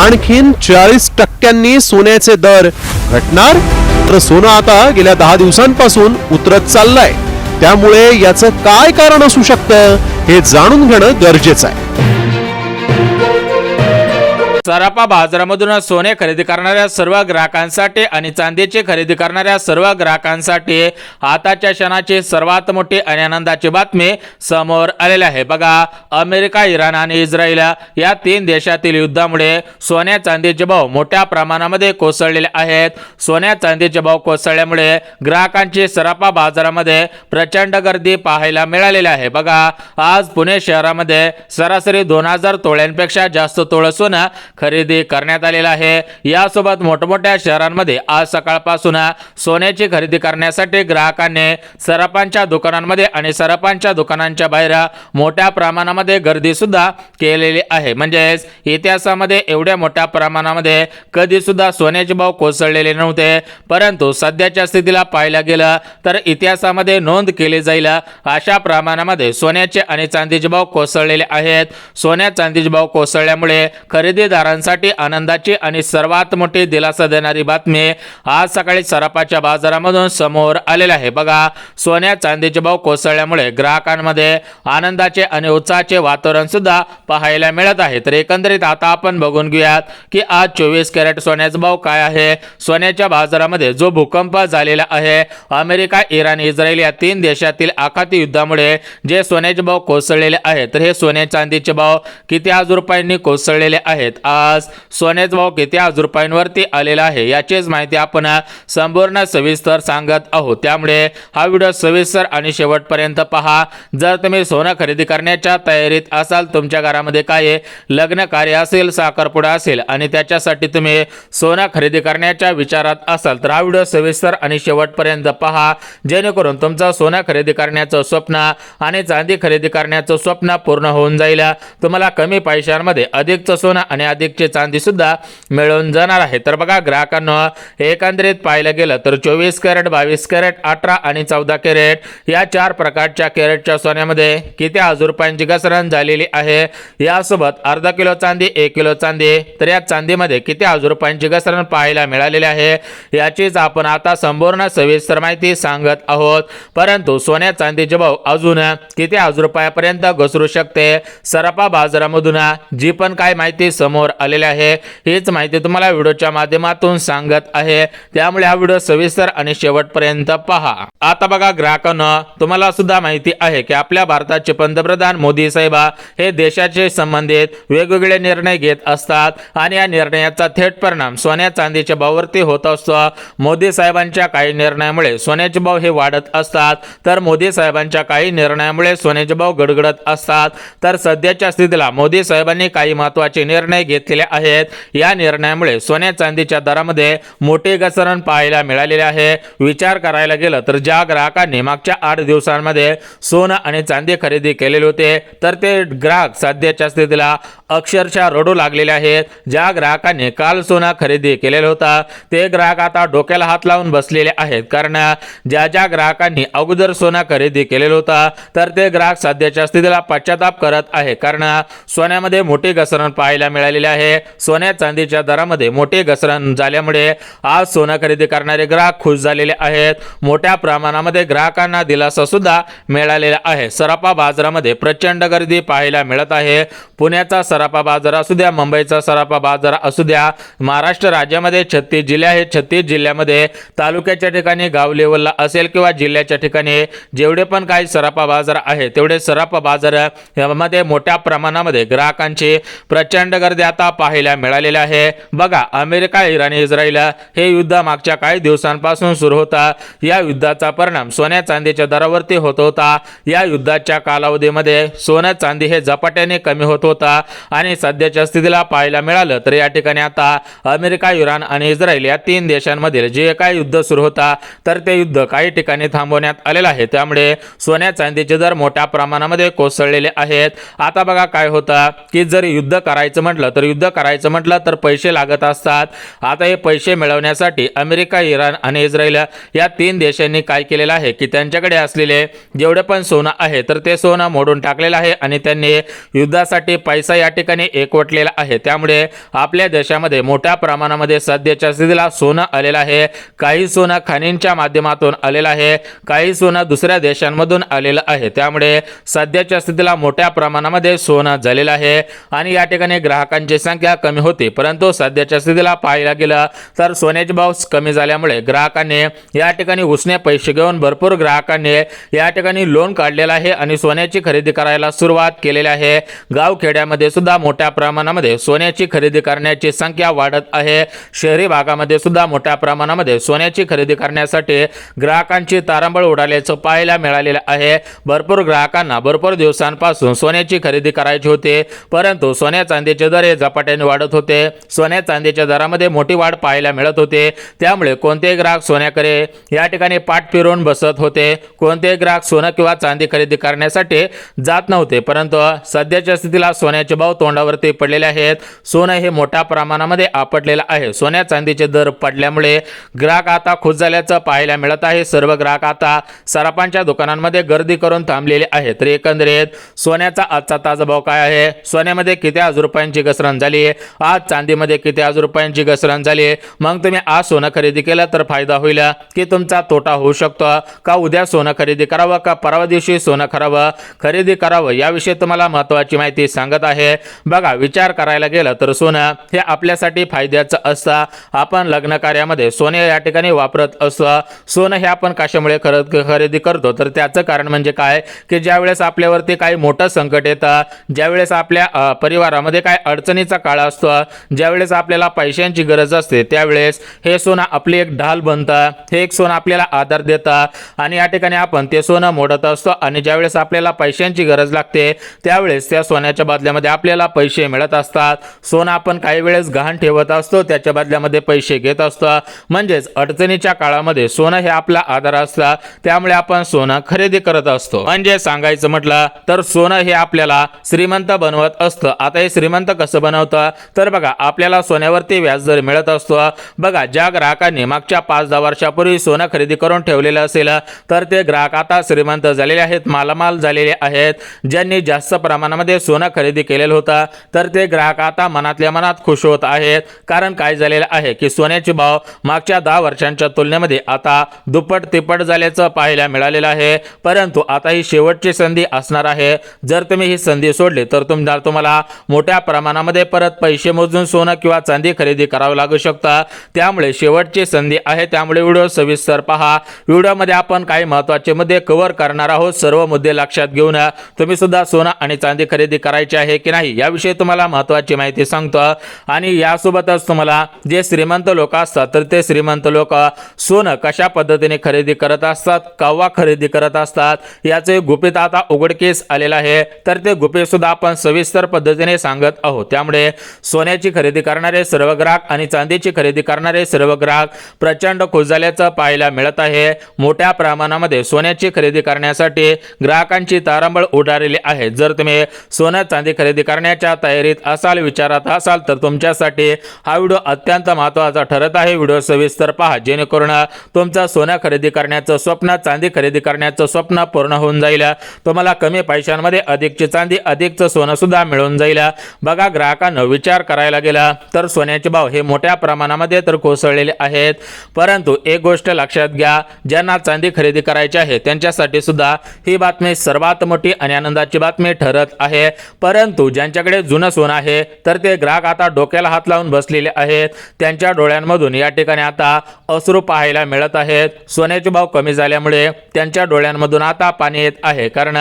आणखीन 40% सोन्याचे दर घटणार। तर सोनं आता गेल्या 10 दिवसांपासून उतरत चाललंय, त्यामुळे याचं काय कारण असू शकतं हे जाणून घेणं गरजेचं आहे। सराफा बाजारामधून सोने खरेदी करणाऱ्या सर्व ग्राहकांसाठी आणि चांदीची खरेदी करणाऱ्या सर्व ग्राहकांसाठी आताच्या क्षणाची सर्वात मोठी आणि आनंदाची बातमी समोर आलेली आहे। बघा, अमेरिका, इराण आणि इस्रायल या 3 देशातील युद्धामुळे सोन्या चांदीचे भाव मोठ्या प्रमाणामध्ये कोसळलेले आहेत। सोन्या चांदीचे भाव कोसळल्यामुळे ग्राहकांची सराफा बाजारामध्ये प्रचंड गर्दी पाहायला मिळालेली आहे। बघा, आज पुणे शहरामध्ये सरासरी 2000 तोळ्यांपेक्षा जास्त तोळ सोनं खरेदी करण्यात आलेला आहे। यासोबत मोठमोठ्या शहरांमध्ये आज सकाळपासून सोन्याची खरेदी करण्यासाठी ग्राहकांनी सराफांच्या दुकानांमध्ये आणि सराफांच्या दुकानांच्या बाहेर मोठ्या प्रमाणामध्ये गर्दी सुद्धा केलेली आहे। म्हणजेच इतिहासामध्ये एवढ्या मोठ्या प्रमाणामध्ये कधी सुद्धा सोन्याचे भाव कोसळलेले नव्हते, परंतु सध्याच्या स्थितीला पाहायला गेलं तर इतिहासामध्ये नोंद केली जाईल अशा प्रमाणामध्ये सोन्याचे आणि चांदीचे भाव कोसळलेले आहेत। सोन्या चांदीचे भाव कोसळल्यामुळे खरेदीदार साठी आनंदाची आणि सर्वात मोठी दिलासा देणारी बातमी आज सकाळी सराफाच्या बाजारामधून समोर आलेली आहे। बघा, सोन्या चांदीचे भाव कोसळल्यामुळे ग्राहकांमध्ये आनंदाचे आणि उत्साहाचे वातावरण सुद्धा पाहायला मिळत आहे। तर एकंदरीत आता आपण बघून घेऊयात की आज 24 कॅरेट सोन्याचा भाव काय आहे। सोन्याच्या बाजारामध्ये जो भूकंप झालेला आहे, अमेरिका, इराण, इस्रायल या 3 देशातील आखाती युद्धामुळे जे सोन्याचे भाव कोसळलेले आहेत, तर हे सोन्या चांदीचे भाव किती हजार रुपयांनी कोसळलेले आहेत, आज सोन्याचा भाव किती हजार रुपयांवरती आलेला आहे, याचीच माहिती आपण संपूर्ण सविस्तर सांगत आहोत। त्यामुळे हा व्हिडिओ सविस्तर आणि शेवटपर्यंत पहा। जर तुम्ही सोनं खरेदी करण्याच्या तयारीत असाल, तुमच्या घरामध्ये काय लग्न कार्य असेल, साखरपुडा असेल आणि त्याच्यासाठी तुम्ही सोनं खरेदी करण्याच्या विचारात असाल, तर हा व्हिडिओ सविस्तर आणि शेवटपर्यंत पहा, जेणेकरून तुमचं सोनं खरेदी करण्याचं स्वप्न आणि चांदी खरेदी करण्याचं स्वप्न पूर्ण होऊन जाईल। तुम्हाला कमी पैशांमध्ये अधिकचं सोनं आणि अधिकची चांदी सुद्धा मिळून जाणार आहे। तर बघा ग्राहकांनो, एकंदरीत पाहायला गेलं तर 24 कॅरेट, 22 कॅरेट, 18 आणि 14 कॅरेट या 4 प्रकारच्या कॅरेटच्या सोन्यामध्ये किती हजार रुपयांची घसरण झालेली आहे। यासोबत अर्धा किलो चांदी, 1 किलो चांदी, तर या चांदीमध्ये किती हजार रुपयांची घसरण पाहायला मिळालेली आहे, याचीच आपण आता संपूर्ण सविस्तर माहिती सांगत आहोत। परंतु सोन्या चांदीचे भाव अजून किती हजार रुपयापर्यंत घसरू शकते, सराफा बाजारामधून जी पण काय माहिती समोर आलेले आहे, हीच माहिती तुम्हाला व्हिडिओच्या माध्यमातून सांगत आहे। त्यामुळे हा व्हिडिओ सविस्तर आणि शेवटपर्यंत पहा। आता बघा ग्राहकांनो, तुम्हाला सुद्धा माहिती आहे की आपल्या भारताचे पंतप्रधान मोदी साहेब हे देशाचे संबंधित वेगवेगळे निर्णय घेत असतात आणि या निर्णयाचा थेट परिणाम सोन्या चांदीच्या भावावरती होत असतो। मोदी साहेबांच्या काही निर्णयामुळे सोन्याचे भाव हे वाढत असतात, तर मोदी साहेबांच्या काही निर्णयामुळे सोन्याचे भाव गडगडत असतात। तर सध्याच्या स्थितीला मोदी साहेबांनी काही महत्त्वाचे निर्णय घेतलेले आहेत। या निर्णयामुळे सोन्या चांदीच्या दरामध्ये मोठी घसरण पाहायला मिळालेली आहे। विचार करायला गेलं तर ज्या ग्राहकांनी मागच्या 8 दिवसांमध्ये सोनं आणि चांदी खरेदी केलेले होते, तर ते ग्राहक सध्याच्या स्थितीला अक्षरशः रडू लागलेले आहेत। ज्या ग्राहकांनी काल सोनं खरेदी केलेलं होतं, ते ग्राहक आता डोक्याला हात लावून बसलेले आहेत, कारण ज्या ग्राहकांनी अगोदर सोनं खरेदी केलेलं होतं, तर ते ग्राहक सध्याच्या स्थितीला पश्चाताप करत आहे, कारण सोन्यामध्ये मोठी घसरण पाहायला मिळालेली आहे। सोन्या चांदीच्या दरामध्ये मोठी घसरण झाल्यामुळे आज सोनं खरेदी करणारे ग्राहक खुश झालेले आहेत। मोठ्या प्रमाणामध्ये ग्राहकांना दिलासा सुद्धा मिळालेला आहे। सराफा बाजारामध्ये प्रचंड गर्दी पाहायला मिळत आहे। पुण्याचा सराफा बाजार असू द्या, मुंबईचा सराफा बाजार असू द्या, महाराष्ट्र राज्यामध्ये 36 जिल्हे आहेत। 36 जिल्ह्यामध्ये तालुक्याच्या ठिकाणी, गाव लेवलला असेल किंवा जिल्ह्याच्या ठिकाणी जेवढे पण काही सराफा बाजार आहे, तेवढे सराफा बाजार यामध्ये मोठ्या प्रमाणामध्ये ग्राहकांची प्रचंड गर्दी आता पाहायला मिळालेले आहे। बघा, अमेरिका, इराण, इस्रायल हे युद्ध मागच्या काही दिवसांपासून सुरू होता। या युद्धाचा परिणाम सोन्या चांदीच्या दरावरती होत होता। या युद्धाच्या कालावधीमध्ये सोनं चांदी हे झपाट्याने कमी होत होता आणि सध्याच्या स्थितीला पाहायला मिळालं तर या ठिकाणी आता अमेरिका, इराण आणि इस्रायल या 3 देशांमधील जे काही युद्ध सुरू होता, तर ते युद्ध काही ठिकाणी थांबवण्यात आलेलं आहे। त्यामुळे सोन्या चांदीचे दर मोठ्या प्रमाणामध्ये कोसळलेले आहेत। आता बघा काय होतं की जर युद्ध करायचं म्हटलं तर जर युद्ध करायचं म्हटलं तर पैसे लागत असतात. आता हे पैसे मिळवण्यासाठी अमेरिका, इराण आणि इस्रायल या 3 देशांनी काय केलेलं आहे की त्यांच्याकडे असलेले जेवढे पण सोनं आहे तर ते सोनं मोडून टाकलेलं आहे आणि त्यांनी युद्धासाठी पैसा या ठिकाणी एकवटलेला आहे. त्यामुळे आपल्या देशामध्ये मोठ्या प्रमाणामध्ये सध्याच्या स्थितीला सोनं आलेलं आहे. काही सोनं खाणींच्या माध्यमातून आलेलं आहे, काही सोनं दुसऱ्या देशांमधून आलेलं आहे. त्यामुळे सध्याच्या स्थितीला मोठ्या प्रमाणामध्ये सोनं झालेलं आहे आणि या ठिकाणी ग्राहकांची संख्या कमी होती. परंतु सध्याच्या स्थितीला पाहायला गेलं तर सोन्याचे भाव कमी झाल्यामुळे ग्राहकांनी या ठिकाणी उसने पैसे घेऊन भरपूर ग्राहकांनी या ठिकाणी लोन काढलेलं आहे आणि सोन्याची खरेदी करायला सुरुवात केलेली आहे. गावखेड्यामध्ये सुद्धा मोठ्या प्रमाणामध्ये सोन्याची खरेदी करण्याची संख्या वाढत आहे. शहरी भागामध्ये सुद्धा मोठ्या प्रमाणामध्ये सोन्याची खरेदी करण्यासाठी ग्राहकांची तारांबळ उडाल्याचं पाहायला मिळालेलं आहे. भरपूर ग्राहकांना भरपूर दिवसांपासून सोन्याची खरेदी करायची होती, परंतु सोन्या चांदीचे दर हे झपाट्याने वाढत होते. सोन्या चांदीच्या दरामध्ये मोठी वाढ पाहायला मिळत होते. त्यामुळे कोणतेही ग्राहक सोन्याकडे या ठिकाणी पाठ फिरवून बसत होते. कोणतेही ग्राहक सोनं किंवा चांदी खरेदी करण्यासाठी जात नव्हते. परंतु सध्याच्या स्थितीला सोन्याचे भाव तोंडावरती पडलेले आहेत. सोनं हे मोठ्या प्रमाणामध्ये आपटलेलं आहे. सोन्या चांदीचे दर पडल्यामुळे ग्राहक आता खुश झाल्याचं पाहायला मिळत आहे. सर्व ग्राहक आता सराफांच्या दुकानांमध्ये गर्दी करून थांबलेले आहेत. तर एकंदरीत सोन्याचा आजचा ताजा भाव काय आहे, सोन्यामध्ये किती हजार रुपयांची घसरण झाली, आज चांदीमध्ये किती हजार रुपयांची घसरण झाली, मग तुम्ही आज सोनं खरेदी केलं तर फायदा होईल की तुमचा तोटा होऊ शकतो का, उद्या सोनं खरेदी करावं का परवा दिवशी सोनं खरेदी करावं याविषयी तुम्हाला महत्त्वाची माहिती सांगत आहे. बघा, विचार करायला गेलं तर सोनं हे आपल्यासाठी फायद्याचं असतं. आपण लग्न कार्यामध्ये सोने या ठिकाणी वापरत असतो. सोनं हे आपण कशामुळे खरेदी करतो तर त्याचं कारण म्हणजे काय की ज्यावेळेस आपल्यावरती काही मोठं संकट येतं, ज्यावेळेस आपल्या परिवारामध्ये काय अडचणीचा काळ असतो, ज्यावेळेस आपल्याला पैशांची गरज असते, त्यावेळेस हे सोनं आपली एक ढाल बनतं. हे एक सोनं आपल्याला आधार देतं आणि या ठिकाणी आपण ते सोनं मोडत असतो आणि ज्यावेळेस आपल्याला पैशांची गरज लागते त्यावेळेस त्या सोन्याच्या बदल्यामध्ये आपल्याला पैसे मिळत असतात. सोनं आपण काही वेळेस गहाण ठेवत असतो, त्याच्या बदल्यामध्ये पैसे घेत असतो. म्हणजेच अडचणीच्या काळामध्ये सोनं हे आपला आधार असतं. त्यामुळे आपण सोनं खरेदी करत असतो. म्हणजे सांगायचं म्हटलं तर सोनं हे आपल्याला श्रीमंत बनवत असतं. आता हे श्रीमंत कसं बनवतं तर बघा, आपल्याला सोन्यावरती व्याजदर मिळत असतो. बघा, ज्या ग्राहकांनी मागच्या 5-10 वर्षापूर्वी सोनं खरेदी करून ठेवलेलं असेल तर ते ग्राहक आता श्रीमंत झालेले आहेत, मालामाल झालेले आहेत. ज्यांनी जास्त प्रमाणामध्ये सोनं खरेदी केलेलं होतं तर ते ग्राहक आता मनातल्या मनात खुश होत आहेत. कारण काय झालेलं आहे की सोन्याचे भाव मागच्या 10 वर्षांच्या तुलनेमध्ये आता दुप्पट तिप्पट झाल्याचं पाहायला मिळालेलं आहे. परंतु आता ही शेवटची संधी असणार आहे. जर तुम्ही ही संधी सोडली तर तुम्हाला मोठ्या प्रमाणामध्ये परत पैसे मोजून सोनं किंवा चांदी खरेदी करावं लागू शकतं. त्यामुळे शेवटची संधी आहे. त्यामुळे व्हिडिओ सविस्तर पहा. व्हिडिओमध्ये आपण काही महत्त्वाचे मुद्दे कव्हर करणार आहोत. सर्व मुद्दे लक्षात घेऊन तुम्ही सुद्धा सोनं आणि चांदी खरेदी करायची आहे की नाही याविषयी तुम्हाला महत्त्वाची माहिती सांगतो. आणि यासोबतच तुम्हाला जे श्रीमंत लोक असतात तर ते श्रीमंत लोक सोनं कशा पद्धतीने खरेदी करत असतात, केव्हा खरेदी करत असतात याचे गुपित आता उघडकीस आलेलं आहे. तर ते गुपित सुद्धा आपण सविस्तर पद्धतीने सांगत आहोत. त्यामुळे सोन्याची खरेदी करणारे सर्व ग्राहक आणि चांदीची खरेदी करणारे सर्व ग्राहक प्रचंड खुश झाल्याचं पाहायला मिळत आहे. मोठ्या प्रमाणामध्ये सोन्याची खरेदी करण्यासाठी ग्राहकांची तारांबळ उडालेली आहे. जर तुम्ही सोनं चांदी खरेदी करण्याच्या तयारीत असाल, विचारात असाल तर तुमच्यासाठी हा व्हिडिओ अत्यंत महत्त्वाचा ठरत आहे. व्हिडिओ सविस्तर पहा जेणेकरून तुमचं सोनं खरेदी करण्याचं स्वप्न, चांदी खरेदी करण्याचं स्वप्न पूर्ण होऊन जाईल. तुम्हाला कमी पैशांमध्ये अधिकची चांदी, अधिकचं सोनं सुद्धा मिळून जाईल. बघा, ग्राहकांना विचार करायला गेला तर सोन्याचे भाव हे मोठ्या प्रमाणामध्ये तर कोसळलेले आहेत. परंतु एक गोष्ट लक्षात घ्या, ज्यांना चांदी खरेदी करायची आहे त्यांच्यासाठी सुद्धा ही बातमी सर्वात मोठी आणि आनंदाची बातमी ठरत आहे. परंतु ज्यांच्याकडे जुनं सोनं आहे तर ते ग्राहक आता डोक्याला हात लावून बसलेले आहेत. त्यांच्या डोळ्यांमधून या ठिकाणी आता अश्रू पाहायला मिळत आहेत. सोन्याचे भाव कमी झाल्यामुळे त्यांच्या डोळ्यांमधून आता पाणी येत आहे. कारण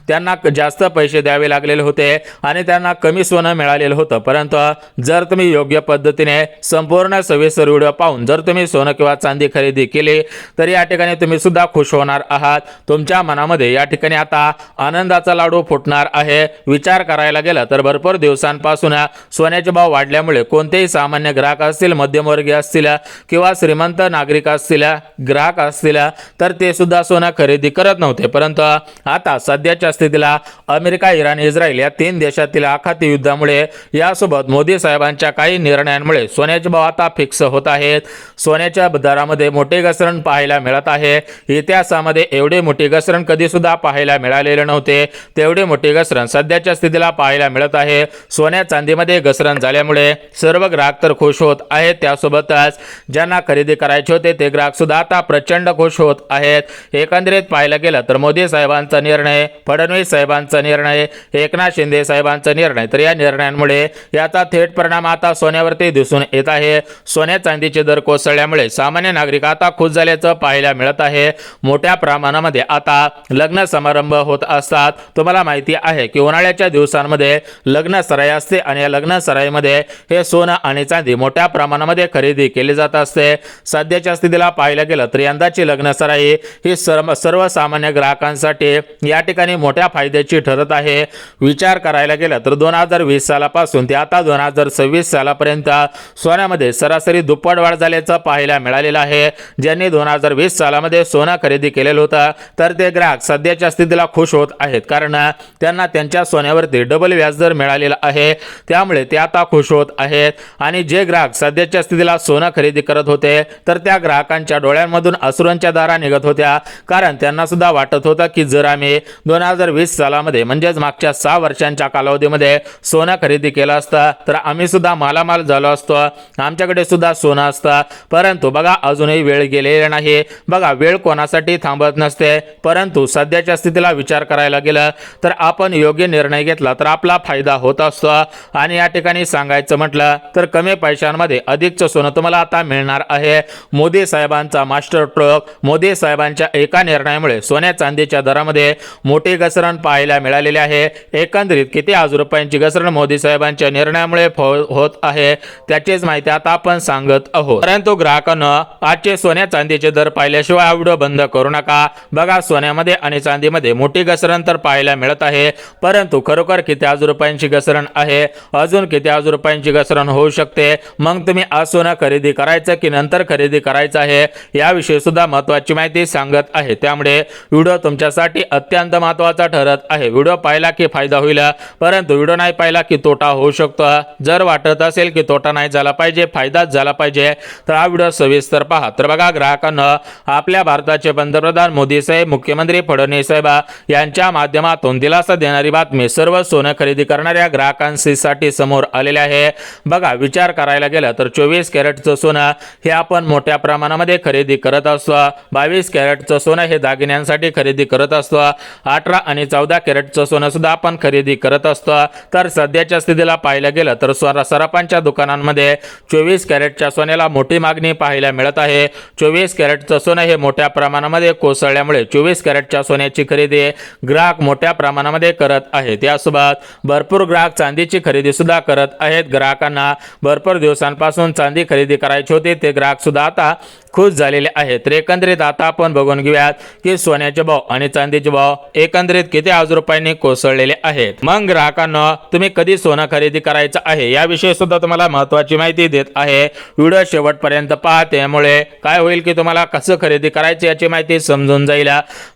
त्यांना जास्त पैसे द्यावे लागलेले होते आणि त्यांना कमी सोनं मिळालेलं होतं. परंतु जर तुम्ही योग्य पद्धतीने संपूर्ण सविस्तर व्हिडिओ पाहून जर तुम्ही सोनं किंवा चांदी खरेदी केली तर या ठिकाणी तुम्ही सुद्धा खुश होणार आहात. तुमच्या मनामध्ये या ठिकाणी आता आनंदाचा लाडू फुटणार आहे. विचार करायला गेला तर भरपूर दिवसांपासून सोन्याचे भाव वाढल्यामुळे कोणतेही सामान्य ग्राहक असतील, मध्यमवर्गीय असतील किंवा श्रीमंत नागरिक असतील, ग्राहक असतील तर ते सुद्धा सोनं खरेदी करत नव्हते. परंतु आता सध्याच्या स्थितीला अमेरिका, इराण, इस्रायल या 3 देशातील आखाती युद्धामुळे यासोबत मोदी साहेबांच्या काही निर्णयांमुळे सोन्याचे भाव आता फिक्स होत आहेत. सोन्याच्या दरामध्ये मोठी घसरण पाहायला मिळत आहे. इतिहासामध्ये एवढी मोठी घसरण कधी सुद्धा पाहायला मिळालेले नव्हते. तेवढी मोठी घसरण सध्याच्या स्थितीला पाहायला मिळत आहे. सोन्या चांदीमध्ये घसरण झाल्यामुळे सर्व ग्राहक तर खुश होत आहेत. त्यासोबतच ज्यांना खरेदी करायचे होते ते ग्राहक सुद्धा आता प्रचंड खुश होत आहेत. एकंदरीत पाहायला गेलं तर मोदी साहेबांचा निर्णय, फडणवीस साहेबांचा निर्णय, एकनाथ शिंदे साहेबांचा निर्णय, तर या निर्णयांमुळे याचा थेट परिणाम आता सोन्यावरती दिसून येत आहे. सोन्या चांदीचे दर कोसळल्यामुळे सामान्य नागरिक आता खुश झाल्याचं पाहायला मिळत आहे. मोठ्या प्रमाणामध्ये आता लग्न समारंभ होत असतात. तुम्हाला माहिती आहे की उन्हाळ्याच्या दिवसांमध्ये लग्न सराई असते आणि या लग्न सराईमध्ये हे सोनं आणि चांदी मोठ्या प्रमाणामध्ये खरेदी केली जात असते. सध्याच्या स्थितीला पाहायला गेलं तर यंदाची लग्न सराई ही सर्वसामान्य ग्राहकांसाठी या ठिकाणी मोठ्या फायद्याची ठरत आहे. विचार करायला गेला तर 2020 सालापासून ते आता 2026 सालापर्यंत सोन्यामध्ये सरासरी दुप्पट वाढ झाल्याचं पाहायला मिळालेलं आहे. ज्यांनी 2020 सालामध्ये सोनं खरेदी केलेलं होतं तर ते ग्राहक सध्याच्या स्थितीला खुश होत आहेत, कारण त्यांना त्यांच्या सोन्यावरती डबल व्याजदर मिळालेला आहे. त्यामुळे ते आता खुश होत आहेत. आणि जे ग्राहक सध्याच्या स्थितीला सोनं खरेदी करत होते तर त्या ग्राहकांच्या डोळ्यांमधून अश्रूंच्या धारा निघत होत्या, कारण त्यांना सुद्धा वाटत होतं की जर आम्ही 2020 सालामध्ये म्हणजेच मागच्या 6 वर्षांच्या कालावधीमध्ये सोनं खरेदी केलं असतं तर आम्ही सुद्धा मालामाल झालो असतो, आमच्याकडे सुद्धा सोनं असतं. परंतु बघा अजूनही वेळ गेलेली नाही. बघा वेळ कोणासाठी थांबत नसते, परंतु सध्याच्या स्थितीला विचार करायला गेलं तर आपण योग्य निर्णय घेतला तर आपला फायदा होत असतो. आणि या ठिकाणी सांगायचं म्हटलं तर कमी पैशांमध्ये अधिकचं सोनं तुम्हाला आता मिळणार आहे. मोदी साहेबांचा मास्टर स्ट्रोक, मोदी साहेबांच्या एका निर्णयामुळे सोन्या चांदीच्या दरामध्ये मोठी घसरण पाहायला मिळालेली आहे. एकंदरीत किती हजार रुपयांची घसरण मोदी साहेबांच्या निर्णयामुळे होत आहे त्याचीच माहिती आता आपण सांगत आहोत. परंतु ग्राहकांनो, आजचे सोन्या चांदीचे दर पाहिल्याशिवाय हा व्हिडिओ बंद करू नका. बघा सोन्यामध्ये आणि चांदीमध्ये मोठी घसरण तर पाहायला मिळत आहे, परंतु खरोखर किती हजार रुपयांची घसरण आहे, अजून किती हजार रुपयांची घसरण होऊ शकते, मग तुम्ही आज सोनं खरेदी करायचं की नंतर खरेदी करायचं आहे याविषयी सुद्धा महत्त्वाची माहिती सांगत आहे. त्यामुळे व्हिडिओ तुमच्यासाठी अत्यंत महत्त्वाचा ठरत आहे. व्हिडिओ पाहिला की फायदा होईल, परंतु व्हिडिओ नाही पाहिला की तोटा होऊ शकतो. जर वाटत असेल की तोटा नाही झाला पाहिजे, फायदाच झाला पाहिजे, तर हा व्हिडिओ सविस्तर पहा. तर बघा ग्राहकांना, आपल्या भारताचे पंतप्रधान मोदी साहेब, मुख्यमंत्री फडणवीस साहेब यांच्या माध्यमातून दिलासा देणारी बातमी सर्व सोनं खरेदी करणाऱ्या ग्राहकांसाठी समोर आलेले आहे. बघा विचार करायला गेला तर 24 कॅरेटचं सोनं हे आपण मोठ्या प्रमाणामध्ये खरेदी करत असतो. 22 कॅरेटचं सोनं हे दागिन्यांसाठी खरेदी करत असतो. 18 आणि 14 कॅरेटचं सोनं सुद्धा आपण खरेदी करत असतो. तर सध्याच्या स्थितीला पाहायला गेलं तर सराफांच्या दुकानांमध्ये 24 कॅरेटच्या सोन्याला मोठी मागणी पाहायला मिळत आहे. 24 कॅरेटचं सोनं हे मोठ्या प्रमाणामध्ये कोसळल्यामुळे 24 कॅरेटच्या सोन्याची खरेदी ग्राहक मोठ्या प्रमाणामध्ये करत आहेत. त्यासोबत भरपूर ग्राहक चांदीची खरेदी सुद्धा करत आहेत. ग्राहकांना भरपूर दिवसांपासून चांदी खरेदी करायची होती, ते ग्राहक सुद्धा आता खुश झालेले आहेत. तर एकंदरीत आता आपण बघून घेऊयात की सोन्याचे भाव आणि चांदीचे भाव एकंदरीत किती हजार रुपयांनी कोसळलेले आहेत. मग ग्राहकांना तुम्ही कधी सोनं खरेदी करायचं आहे याविषयी सुद्धा तुम्हाला महत्त्वाची माहिती देत आहे. व्हिडिओ शेवटपर्यंत पहा, त्यामुळे काय होईल की तुम्हाला कसं खरेदी करायचं याची माहिती समजून जाईल.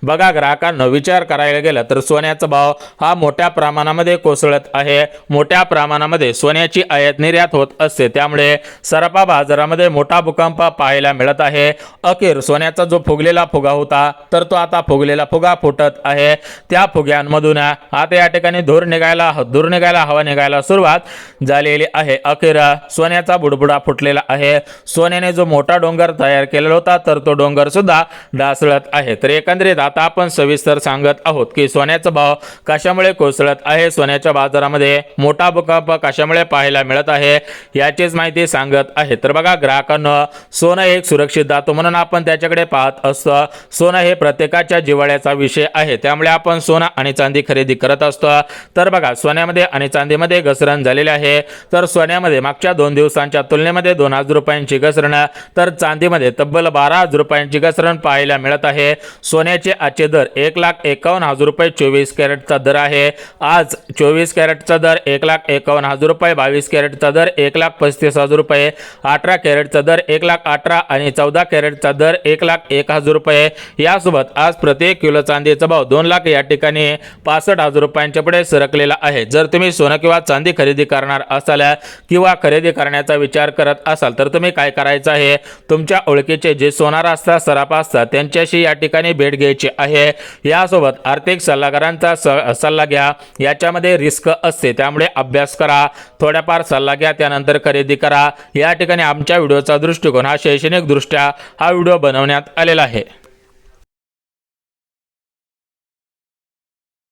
बघा ग्राहकांना, विचार करायला गेला तर सोन्याचा भाव हा मोठ्या प्रमाणामध्ये कोसळत आहे. मोठ्या प्रमाणामध्ये सोन्याची आयात निर्यात होत असते, त्यामुळे सराफा बाजारामध्ये मोठा भूकंप पाहायला मिळत आहे. अखेर सोन्याचा जो फुगलेला फुगा होता तर तो आता फुगलेला फुगा फुटत आहे. त्या फुग्यांमधून आता या ठिकाणी धूर निघायला हवा निघायला सुरुवात झालेली आहे. अखेर सोन्याचा बुडबुडा फुटलेला आहे. सोन्याने जो मोठा डोंगर तयार केलेला होता तर तो डोंगर सुद्धा ढासळत आहे. तर एकंदरीत आता आपण सविस्तर सांगत आहोत की सोन्याचा भाव कशामुळे कोसळत आहे, सोन्याच्या बाजारामध्ये मोठा भूकंप कशामुळे पाहायला मिळत आहे याचीच माहिती सांगत आहे. तर बघा ग्राहकांना, सोनं एक सुरक्षित धातू म्हणून आपण त्याच्याकडे पाहत असतो. सोनं हे प्रत्येकाच्या जिव्हाळ्याचा विषय आहे, त्यामुळे आपण सोनं आणि चांदी खरेदी करत असतो. तर बघा सोन्यामध्ये आणि चांदीमध्ये घसरण झालेली आहे. तर सोन्यामध्ये मागच्या 2 दिवसांच्या तुलनेमध्ये 2000 रुपयांची घसरण, तर चांदीमध्ये तब्बल 12000 रुपयांची घसरण पाहायला मिळत आहे. सोन्याचे आजचे दर 1,51,000 रुपये 24 कॅरेटचा दर आहे. आज 24 कॅरेटचा दर 1,51,000 रुपये, 22 कॅरेटचा दर 1,35,000 रुपये, 18 कॅरेटचा दर 1,18,000 आणि 14 कॅरेटचा दर 1,01,000 रुपये. यासोबत आज प्रत्येक किलो चांदीचा भाव 2 लाख या ठिकाणी 65,000 रुपयांच्या पुढे सरकलेला आहे. जर तुम्ही सोनं किंवा चांदी सोन्यामध्ये खरेदी करणार असाल किंवा खरेदी करण्याचा विचार करत असाल तर तुम्ही काय करायचं आहे, तुमच्या ओळखीचे जे सोनार असतात, सराफ असतात त्यांच्याशी या ठिकाणी भेट घ्यायची आहे. यासोबत आर्थिक सल्लागारांचा सल्ला घ्या. याच्यामध्ये रिस्क असते, त्यामुळे अभ्यास करा, थोड्याफार सल्ला घ्या, त्यानंतर खरेदी करा. या ठिकाणी आमच्या व्हिडिओचा दृष्टिकोन हा शैक्षणिक दृष्ट्या हा व्हिडिओ बनवण्यात आलेला आहे.